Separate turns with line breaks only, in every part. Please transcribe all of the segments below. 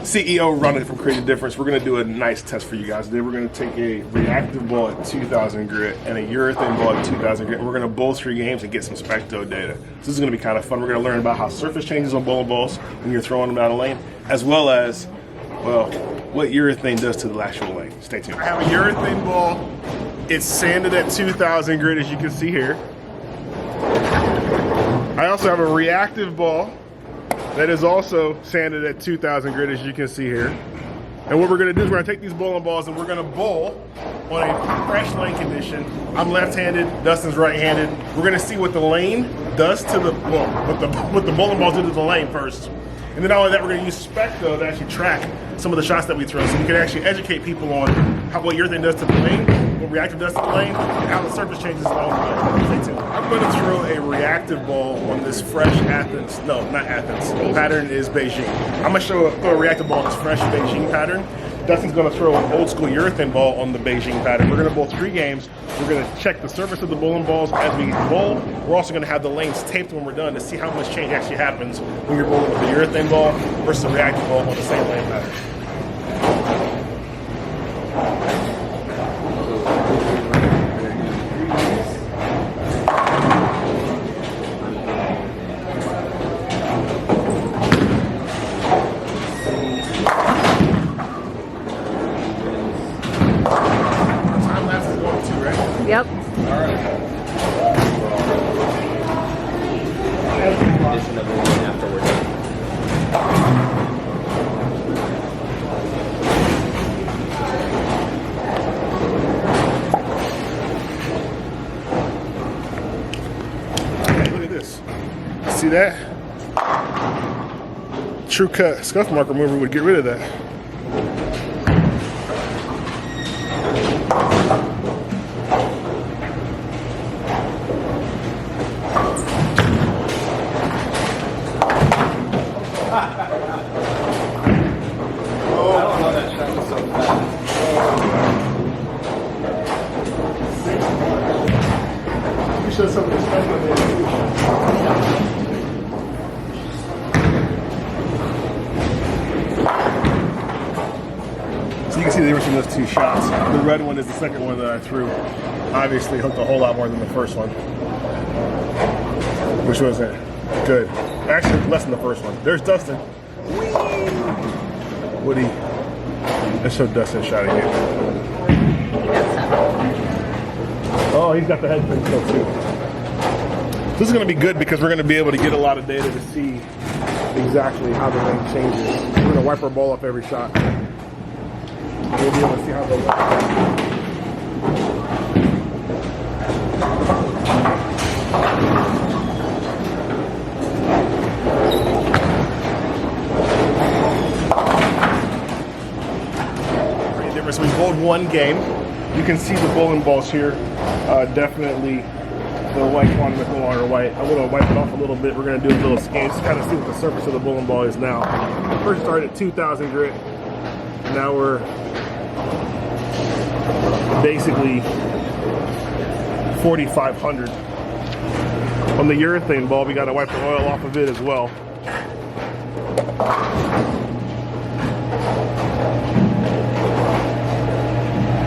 CEO Ronnie from Create a Difference. We're going to do a nice test for you guys today. We're going to take a reactive ball at 2,000 grit and a urethane ball at 2,000 grit. And we're going to bowl 3 games and get some specto data. So this is going to be kind of fun. We're going to learn about how surface changes on bowling balls when you're throwing them down a lane, as well as, well, what urethane does to the actual lane. Stay tuned. I have a urethane ball. It's sanded at 2,000 grit, as you can see here. I also have a reactive ball that is also sanded at 2,000 grit, as you can see here. And what we're gonna do is we're gonna take these bowling balls and we're gonna bowl on a fresh lane condition. I'm left-handed, Dustin's right-handed. We're gonna see what the lane does to the, well, what the bowling balls do to the lane first. And then not only that, we're gonna use specto to actually track some of the shots that we throw, so we can actually educate people on what urethane does to the lane, what reactive does to the lane, and how the surface changes along the lane. Stay tuned. I'm going to throw a reactive ball on this fresh Athens, no, not Athens, the pattern is Beijing. I'm going to throw a reactive ball on this fresh Beijing pattern. Dustin's going to throw an old school urethane ball on the Beijing pattern. We're going to bowl 3 games. We're going to check the surface of the bowling balls as we bowl. We're also going to have the lanes taped when we're done to see how much change actually happens when you're bowling with the urethane ball versus the reactive ball on the same lane pattern.
Yep.
All right. Okay, look at this. See that? True Cut scuff mark remover would get rid of that. Show some respect on there. So you can see the difference in those 2 shots. The red one is the second one that I threw. Obviously hooked a whole lot more than the first one, which wasn't good. Actually, less than the first one. There's Dustin. Woody. Let's show Dustin shot again. Oh, he's got the head pin still too. This is going to be good because we're going to be able to get a lot of data to see exactly how the lane changes. We're going to wipe our ball up every shot. We'll be able to see how the pretty different. So we bowled 1 game. You can see the bowling balls here. Definitely the white quantum is no longer white. I'm going to wipe it off a little bit. We're going to do a little scan just kind of see what the surface of the bowling ball is now. First started at 2,000 grit. Now we're basically 4,500. On the urethane ball, we got to wipe the oil off of it as well.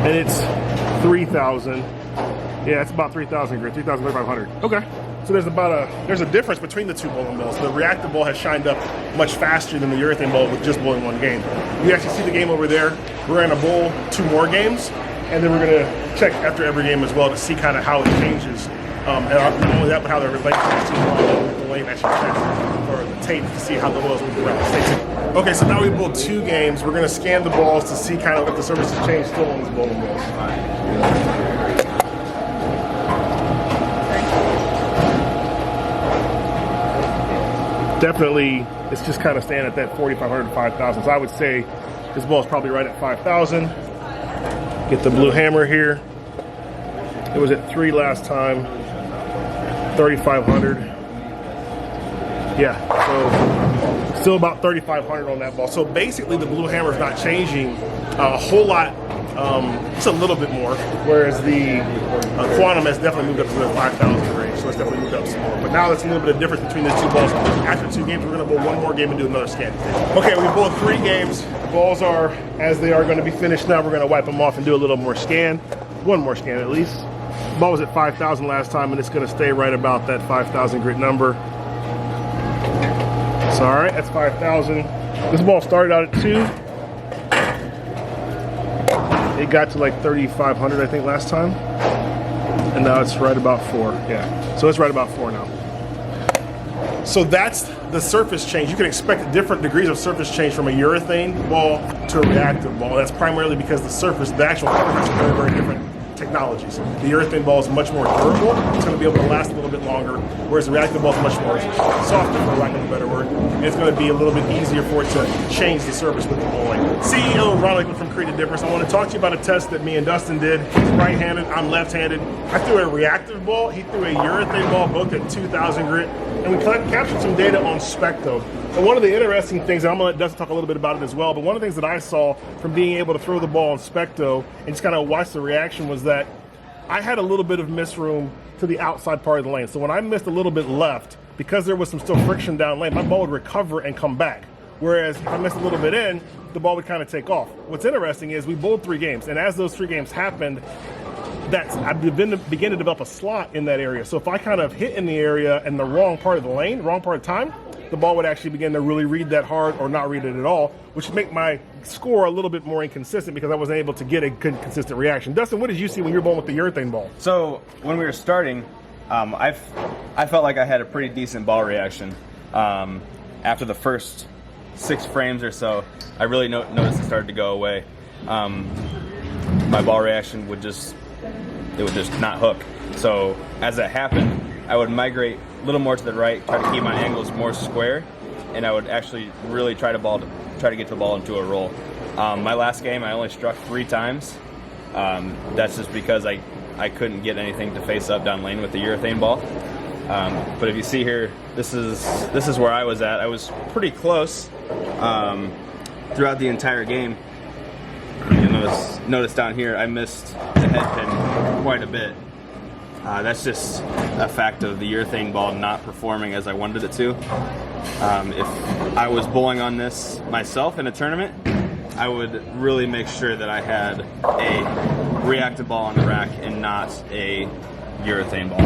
And it's 3,000. Yeah, it's about 3,000 grit, 3,500. Okay. So there's a difference between the 2 bowling balls. The reactive ball has shined up much faster than the urethane ball with just bowling 1 game. You actually see the game over there. We're going to bowl 2 more games, and then we're going to check after every game as well to see kind of how it changes. And not only that, but how the relationship to the lane actually checks, or the tape to see how the oils move around. Stay tuned. Okay, so now we bowled 2 games. We're going to scan the balls to see kind of if the surface has changed still on these bowling balls. Definitely, it's just kind of staying at that 4,500 to 5,000. So I would say this ball is probably right at 5,000. Get the blue hammer here. It was at 3 last time. 3,500. Yeah, so still about 3,500 on that ball. So basically, the blue hammer is not changing a whole lot. Just a little bit more, whereas the quantum has definitely moved up to the 5,000 range. So so it's definitely moved up some more. But now there's a little bit of difference between these two balls. After 2 games, we're going to bowl 1 more game and do another scan. Okay, we bowled 3 games. The balls are as they are going to be finished now. We're going to wipe them off and do a little more scan. 1 more scan at least. The ball was at 5,000 last time, and it's going to stay right about that 5,000 grit number. So, all right, that's 5,000. This ball started out at 2. It got to like 3,500, I think, last time. And now it's right about 4. Yeah, so it's right about 4 now. So that's the surface change. You can expect different degrees of surface change from a urethane ball to a reactive ball. That's primarily because the surface, the actual cover has very, very different technologies. The urethane ball is much more durable. It's going to be able to last a little bit longer, whereas the reactive ball is much more softer, for lack of a better word. And it's going to be a little bit easier for it to change the surface with the bowling. CEO Ron Lakewood from Creative Difference. I want to talk to you about a test that me and Dustin did. He's right-handed, I'm left-handed. I threw a reactive ball, he threw a urethane ball, both at 2,000 grit, and we captured some data on specto. And one of the interesting things, and I'm going to let Dustin talk a little bit about it as well, but one of the things that I saw from being able to throw the ball on specto and just kind of watch the reaction was that I had a little bit of miss room to the outside part of the lane. So when I missed a little bit left, because there was some still friction down lane, my ball would recover and come back. Whereas if I missed a little bit in, the ball would kind of take off. What's interesting is we bowled 3 games, and as those 3 games happened, I began to develop a slot in that area. So if I kind of hit in the area in the wrong part of the lane, wrong part of time, the ball would actually begin to really read that hard or not read it at all, which would make my score a little bit more inconsistent because I wasn't able to get a good, consistent reaction. Dustin, what did you see when you were bowling with the urethane ball?
So when we were starting, I felt like I had a pretty decent ball reaction. After the first 6 frames or so, I really noticed it started to go away. My ball reaction would just not hook. So as that happened, I would migrate a little more to the right, try to keep my angles more square, and I would actually really try to get the ball into a roll. My last game, I only struck 3 times. That's just because I couldn't get anything to face up down lane with the urethane ball. But if you see here, this is where I was at. I was pretty close throughout the entire game. You'll notice down here, I missed the head pin quite a bit. That's just a fact of the urethane ball not performing as I wanted it to. If I was bowling on this myself in a tournament, I would really make sure that I had a reactive ball on the rack and not a urethane ball.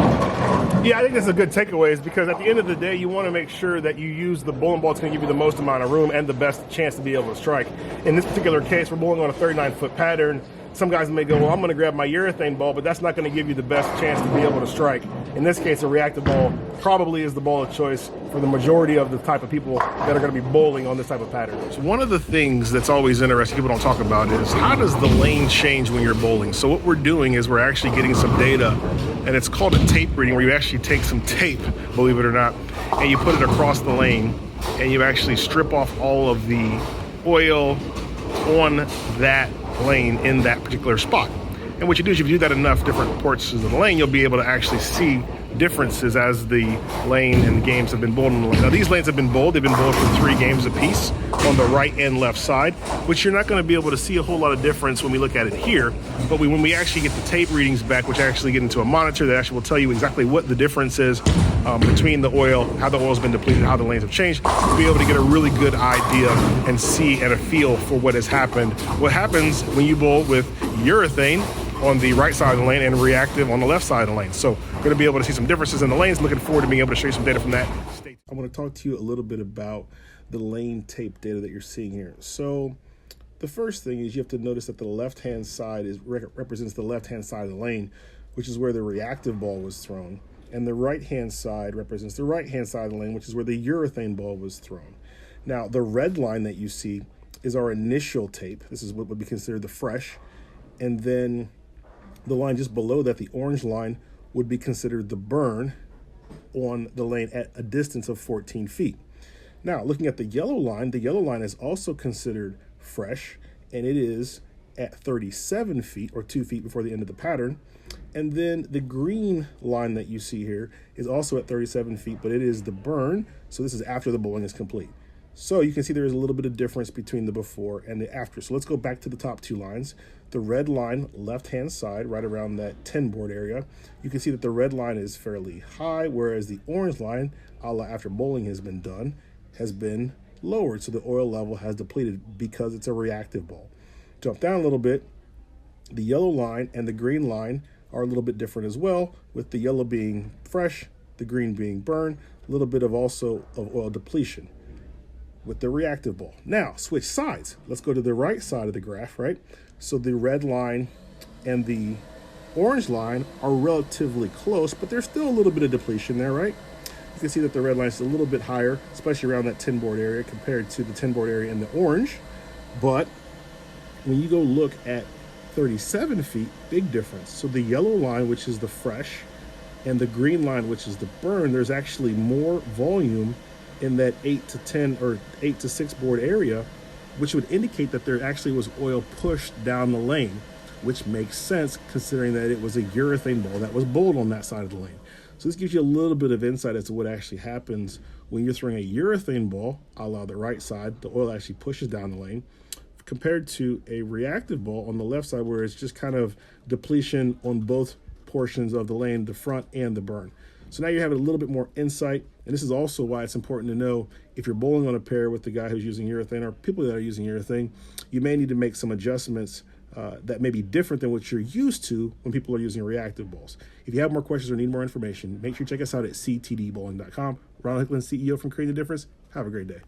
Yeah, I think that's a good takeaway, is because at the end of the day, you want to make sure that you use the bowling ball that's going to give you the most amount of room and the best chance to be able to strike. In this particular case, we're bowling on a 39-foot pattern. Some guys may go, well, I'm going to grab my urethane ball, but that's not going to give you the best chance to be able to strike. In this case, a reactive ball probably is the ball of choice for the majority of the type of people that are going to be bowling on this type of pattern. So one of the things that's always interesting, people don't talk about, is how does the lane change when you're bowling? So what we're doing is we're actually getting some data, and it's called a tape reading, where you actually take some tape, believe it or not, and you put it across the lane, and you actually strip off all of the oil on that lane in that particular spot. And what you do is, if you do that enough different portions of the lane, you'll be able to actually see differences as the lane and the games have been bowled on the lane. Now these lanes have been bowled, they've been bowled for 3 games apiece on the right and left side, which you're not going to be able to see a whole lot of difference when we look at it here. But when we actually get the tape readings back, which actually get into a monitor that actually will tell you exactly what the difference is between the oil, how the oil's been depleted, how the lanes have changed, to be able to get a really good idea and see and a feel for what has happened. What happens when you bowl with urethane on the right side of the lane and reactive on the left side of the lane. So we're going to be able to see some differences in the lanes. Looking forward to being able to show you some data from that. I want to talk to you a little bit about the lane tape data that you're seeing here. So the first thing is you have to notice that the left-hand side represents the left-hand side of the lane, which is where the reactive ball was thrown. And the right-hand side represents the right-hand side of the lane, which is where the urethane ball was thrown. Now, the red line that you see is our initial tape. This is what would be considered the fresh. And then the line just below that, the orange line, would be considered the burn on the lane at a distance of 14 feet. Now, looking at the yellow line is also considered fresh, and it is at 37 feet, or 2 feet before the end of the pattern. And then the green line that you see here is also at 37 feet, but it is the burn, so this is after the bowling is complete. So you can see there is a little bit of difference between the before and the after. So let's go back to the top two lines. The red line, left-hand side, right around that 10 board area, you can see that the red line is fairly high, whereas the orange line, after bowling has been done, has been lowered. So the oil level has depleted because it's a reactive ball. Jump down a little bit. The yellow line and the green line are a little bit different as well, with the yellow being fresh, the green being burned, a little bit of also of oil depletion with the reactive ball. Now, switch sides. Let's go to the right side of the graph, right? So the red line and the orange line are relatively close, but there's still a little bit of depletion there, right? You can see that the red line is a little bit higher, especially around that 10 board area compared to the 10 board area in the orange. But when you go look at 37 feet, big difference. So the yellow line, which is the fresh, and the green line, which is the burn, there's actually more volume in that 8 to 10 or 8 to 6 board area, which would indicate that there actually was oil pushed down the lane, which makes sense considering that it was a urethane ball that was bowled on that side of the lane. So this gives you a little bit of insight as to what actually happens when you're throwing a urethane ball, a la the right side, the oil actually pushes down the lane, compared to a reactive ball on the left side where it's just kind of depletion on both portions of the lane, the front and the burn. So now you have a little bit more insight, and this is also why it's important to know if you're bowling on a pair with the guy who's using urethane or people that are using urethane, you may need to make some adjustments that may be different than what you're used to when people are using reactive balls. If you have more questions or need more information, make sure you check us out at ctdbowling.com. Ron Hicklin, CEO from Creating the Difference. Have a great day.